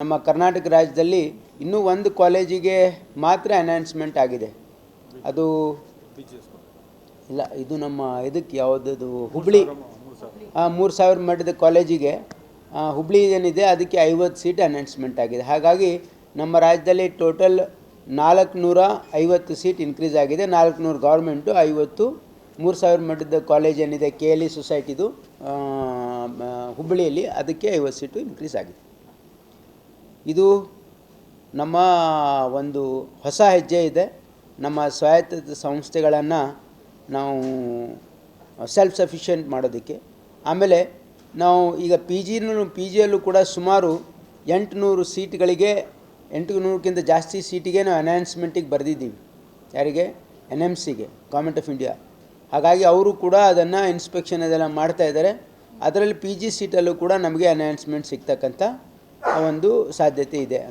ನಮ್ಮ ಕರ್ನಾಟಕ ರಾಜ್ಯದಲ್ಲಿ ಇನ್ನೂ ಒಂದು ಕಾಲೇಜಿಗೆ ಮಾತ್ರ ಅನೌನ್ಸ್ಮೆಂಟ್ ಆಗಿದೆ. ಅದು ಇಲ್ಲ, ಇದು ನಮ್ಮ ಇದಕ್ಕೆ ಯಾವುದದು ಹುಬ್ಳಿ 3000 ಮಟ್ಟದ ಕಾಲೇಜಿಗೆ ಹುಬ್ಳಿ ಏನಿದೆ ಅದಕ್ಕೆ 50 ಸೀಟ್ ಅನೌನ್ಸ್ಮೆಂಟ್ ಆಗಿದೆ. ಹಾಗಾಗಿ ನಮ್ಮ ರಾಜ್ಯದಲ್ಲಿ ಟೋಟಲ್ 450 ಸೀಟ್ ಇನ್ಕ್ರೀಸ್ ಆಗಿದೆ. 400 ಗೌರ್ಮೆಂಟು, 50 3000 ಮಟ್ಟದ ಕಾಲೇಜ್ ಏನಿದೆ KLE ಸೊಸೈಟಿದು ಹುಬ್ಬಳ್ಳಿಯಲ್ಲಿ, ಅದಕ್ಕೆ 50 ಸೀಟು ಇನ್ಕ್ರೀಸ್ ಆಗಿದೆ. ಇದು ನಮ್ಮ ಒಂದು ಹೊಸ ಹೆಜ್ಜೆ ಇದೆ. ನಮ್ಮ ಸ್ವಾಯತ್ತ ಸಂಸ್ಥೆಗಳನ್ನು ನಾವು ಸೆಲ್ಫ್ ಸಫಿಷಿಯೆಂಟ್ ಮಾಡೋದಕ್ಕೆ. ಆಮೇಲೆ ನಾವು ಈಗ ಪಿ ಜಿಯಲ್ಲೂ ಕೂಡ ಸುಮಾರು 800 ಸೀಟ್ಗಳಿಗೆ, 800ಕ್ಕಿಂತ ಜಾಸ್ತಿ ಸೀಟಿಗೆ ನಾವು ಅನೌನ್ಸ್ಮೆಂಟಿಗೆ ಬರೆದಿದ್ದೀವಿ. ಯಾರಿಗೆ? NMCಗೆ, ಗೌರ್ಮೆಂಟ್ ಆಫ್ ಇಂಡಿಯಾ. ಹಾಗಾಗಿ ಅವರು ಕೂಡ ಅದನ್ನು ಇನ್ಸ್ಪೆಕ್ಷನ್ ಅದೆಲ್ಲ ಮಾಡ್ತಾಯಿದ್ದಾರೆ. ಅದರಲ್ಲಿ PG ಸೀಟಲ್ಲೂ ಕೂಡ ನಮಗೆ ಅನೌನ್ಸ್ಮೆಂಟ್ ಸಿಗ್ತಕ್ಕಂಥ ಒಂದು ಸಾಧ್ಯತೆ ಇದೆ.